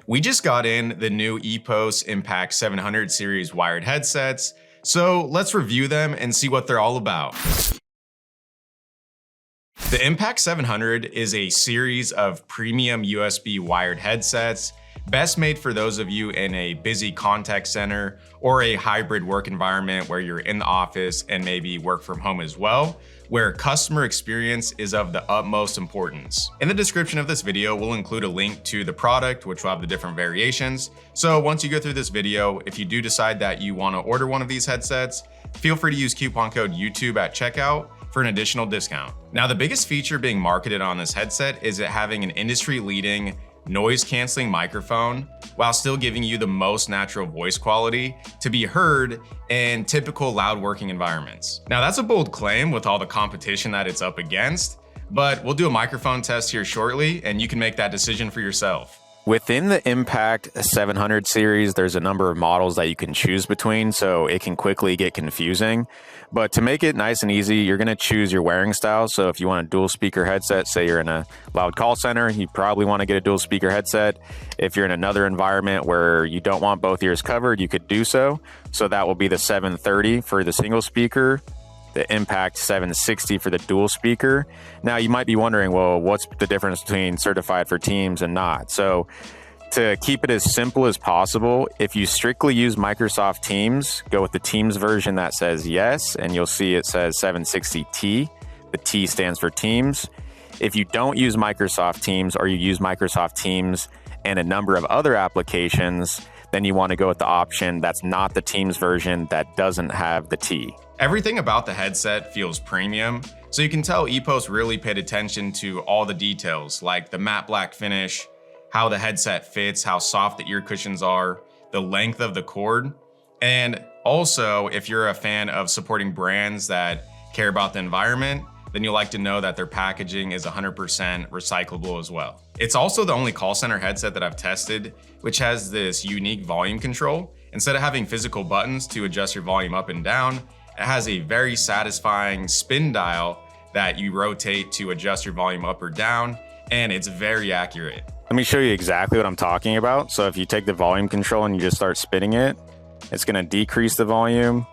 We just got in the new Epos Impact 700 series wired headsets, so let's review them and see what they're all about. The Impact 700 is a series of premium USB wired headsets, best made for those of you in a busy contact center or a hybrid work environment where you're in the office and maybe work from home as well, where customer experience is of the utmost importance. In the description of this video, we'll include a link to the product, which will have the different variations. So once you go through this video, if you do decide that you want to order one of these headsets, feel free to use coupon code YouTube at checkout for an additional discount. Now, the biggest feature being marketed on this headset is it having an industry-leading noise-canceling microphone while still giving you the most natural voice quality to be heard in typical loud working environments. Now, that's a bold claim with all the competition that it's up against, but we'll do a microphone test here shortly and you can make that decision for yourself. Within the Impact 700 series, there's a number of models that you can choose between, so it can quickly get confusing. But to make it nice and easy, you're going to choose your wearing style. So if you want a dual speaker headset, say you're in a loud call center, you probably want to get a dual speaker headset. If you're in another environment where you don't want both ears covered, you could do so. So that will be the 730 for the single speaker, the Impact 760 for the dual speaker. Now you might be wondering, well, what's the difference between certified for Teams and not? So to keep it as simple as possible, if you strictly use Microsoft Teams, go with the Teams version that says yes, and you'll see it says 760T. The T stands for Teams. If you don't use Microsoft Teams or you use Microsoft Teams and a number of other applications, then you want to go with the option that's not the Teams version that doesn't have the T. Everything about the headset feels premium, so you can tell Epos really paid attention to all the details like the matte black finish, how the headset fits, how soft the ear cushions are, the length of the cord, and also if you're a fan of supporting brands that care about the environment, then you'll like to know that their packaging is 100% recyclable as well. It's also the only call center headset that I've tested which has this unique volume control. Instead of having physical buttons to adjust your volume up and down, it has a very satisfying spin dial that you rotate to adjust your volume up or down, and it's very accurate. Let me show you exactly what I'm talking about. So if you take the volume control and you just start spinning it, it's going to decrease the volume.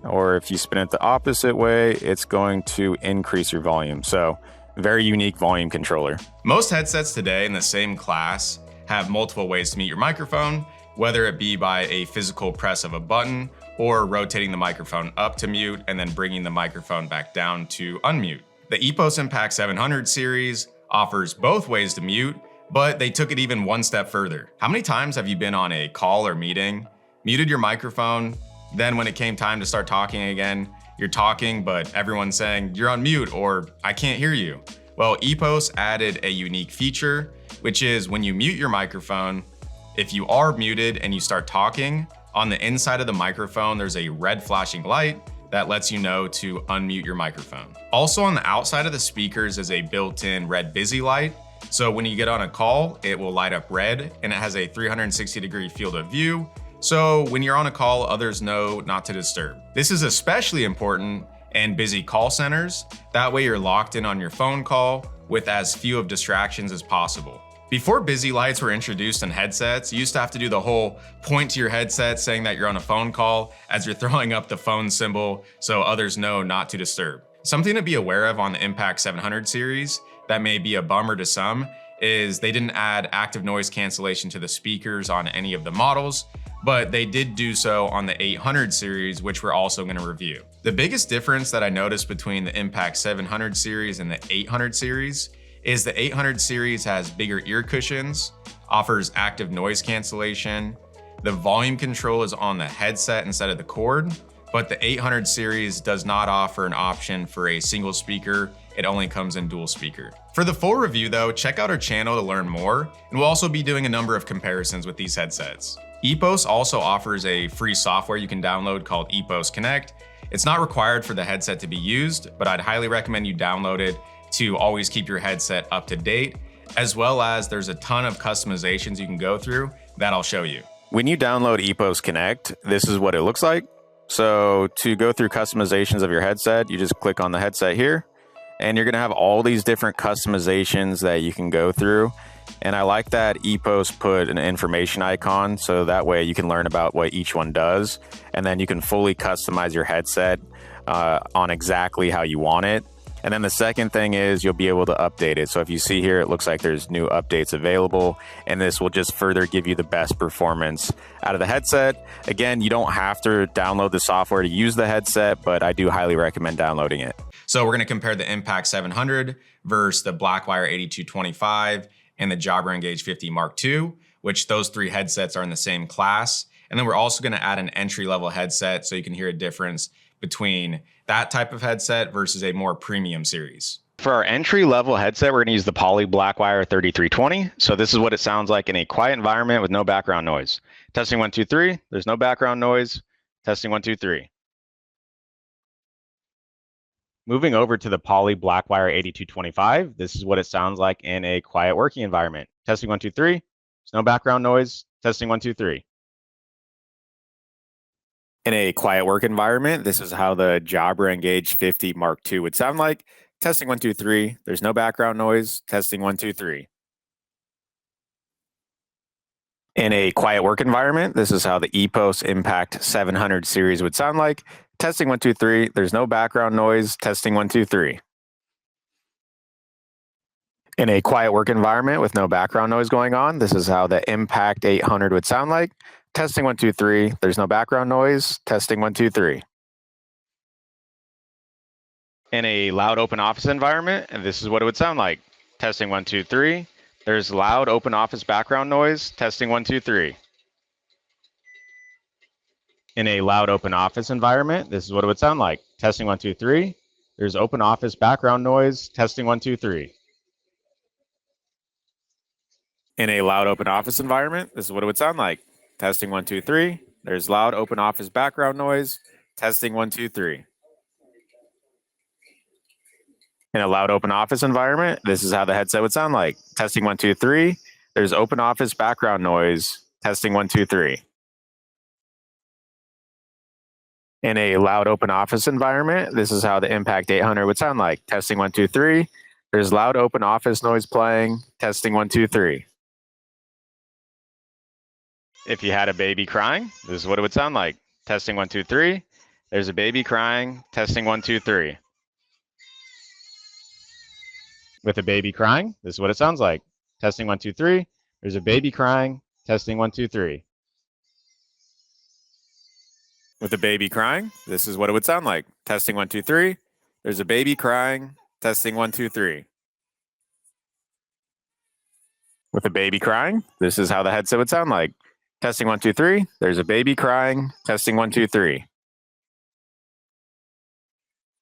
Or if you spin it the opposite way, it's going to increase your volume. So very unique volume controller. Most headsets today in the same class have multiple ways to mute your microphone, whether it be by a physical press of a button or rotating the microphone up to mute and then bringing the microphone back down to unmute. The Epos Impact 700 series offers both ways to mute, but they took it even one step further. How many times have you been on a call or meeting, muted your microphone, then when it came time to start talking again, you're talking, but everyone's saying you're on mute or I can't hear you? Well, Epos added a unique feature, which is when you mute your microphone, if you are muted and you start talking, on the inside of the microphone, there's a red flashing light that lets you know to unmute your microphone. Also on the outside of the speakers is a built-in red busy light. So when you get on a call, it will light up red and it has a 360-degree field of view. So when you're on a call, others know not to disturb. This is especially important in busy call centers. That way you're locked in on your phone call with as few of distractions as possible. Before busy lights were introduced in headsets, you used to have to do the whole point to your headset saying that you're on a phone call as you're throwing up the phone symbol so others know not to disturb. Something to be aware of on the Impact 700 series that may be a bummer to some is they didn't add active noise cancellation to the speakers on any of the models, but they did do so on the 800 series, which we're also going to review. The biggest difference that I noticed between the Impact 700 series and the 800 series is the 800 series has bigger ear cushions, offers active noise cancellation, the volume control is on the headset instead of the cord, but the 800 series does not offer an option for a single speaker. It only comes in dual speaker. For the full review though, check out our channel to learn more, and we'll also be doing a number of comparisons with these headsets. Epos also offers a free software you can download called Epos Connect. It's not required for the headset to be used, but I'd highly recommend you download it to always keep your headset up to date, as well as there's a ton of customizations you can go through that I'll show you. When you download Epos Connect, this is what it looks like. So to go through customizations of your headset, you just click on the headset here, and you're gonna have all these different customizations that you can go through. And I like that Epos put an information icon, so that way you can learn about what each one does, and then you can fully customize your headset on exactly how you want it. And then the second thing is you'll be able to update it. So if you see here, it looks like there's new updates available, and this will just further give you the best performance out of the headset. Again, you don't have to download the software to use the headset, but I do highly recommend downloading it. So we're going to compare the Impact 700 versus the Blackwire 8225 and the Jabra Engage 50 Mark II, which those three headsets are in the same class. And then we're also going to add an entry-level headset so you can hear a difference between that type of headset versus a more premium series. For our entry-level headset, we're going to use the Poly Blackwire 3320. So this is what it sounds like in a quiet environment with no background noise. Testing 1, 2, 3. There's no background noise. Testing 1, 2, 3. Moving over to the Poly Blackwire 8225, this is what it sounds like in a quiet working environment. Testing 1, 2, 3. There's no background noise. Testing 1, 2, 3. In a quiet work environment, this is how the Jabra Engage 50 Mark II would sound like. Testing 1, 2, 3. There's no background noise. Testing 1, 2, 3. In a quiet work environment, this is how the Epos Impact 700 series would sound like. Testing 1, 2, 3. There's no background noise. Testing 1, 2, 3. In a quiet work environment with no background noise going on, this is how the Impact 800 would sound like. Testing 1, 2, 3. There's no background noise. Testing 1, 2, 3. In a loud open office environment, and this is what it would sound like. Testing 1, 2, 3. There's loud open office background noise. Testing 1, 2, 3. In a loud open office environment, this is what it would sound like. Testing 1, 2, 3. There's open office background noise. Testing 1, 2, 3. In a loud open office environment, this is what it would sound like. Testing 1, 2, 3. There's loud open office background noise. Testing 1, 2, 3. In a loud open office environment, this is how the headset would sound like. Testing 1, 2, 3. There's open office background noise. Testing 1, 2, 3. In a loud open office environment, this is how the Impact 800 would sound like. Testing 1, 2, 3. There's loud open office noise playing. Testing 1, 2, 3. If you had a baby crying, this is what it would sound like. Testing 1, 2, 3. There's a baby crying. Testing 1, 2, 3. With a baby crying, this is what it sounds like. Testing 1, 2, 3. There's a baby crying. Testing 1, 2, 3. With a baby crying, this is what it would sound like. Testing 1, 2, 3. There's a baby crying. Testing 1, 2, 3. With a baby crying, this is how the headset would sound like. Testing 1, 2, 3. There's a baby crying. Testing 1, 2, 3.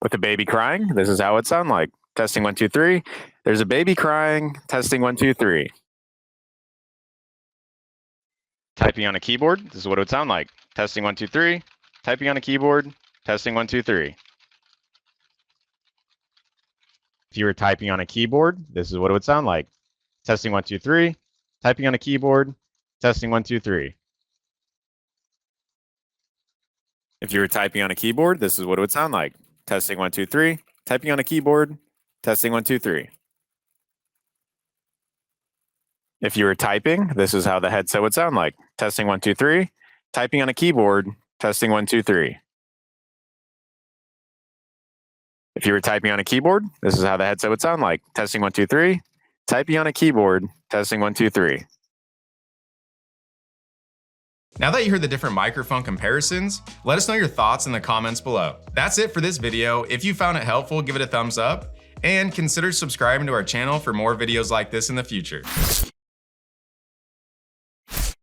With a baby crying, this is how it would sound like. Testing 1, 2, 3. There's a baby crying. Testing 1, 2, 3. Typing on a keyboard, this is what it would sound like. Testing 1, 2, 3. Typing on a keyboard. Testing 1, 2, 3. If you were typing on a keyboard, this is what it would sound like. Testing 1, 2, 3. Typing on a keyboard. Testing 1, 2, 3. If you were typing on a keyboard, this is what it would sound like. Testing 1, 2, 3. Typing on a keyboard. Testing 1, 2, 3. If you were typing, this is how the headset would sound like. Testing 1, 2, 3. Typing on a keyboard. Testing 1, 2, 3. If you were typing on a keyboard, this is how the headset would sound like. Testing 1, 2, 3. Typing on a keyboard. Testing 1, 2, 3. Now that you heard the different microphone comparisons, let us know your thoughts in the comments below. That's it for this video. If you found it helpful, give it a thumbs up and consider subscribing to our channel for more videos like this in the future.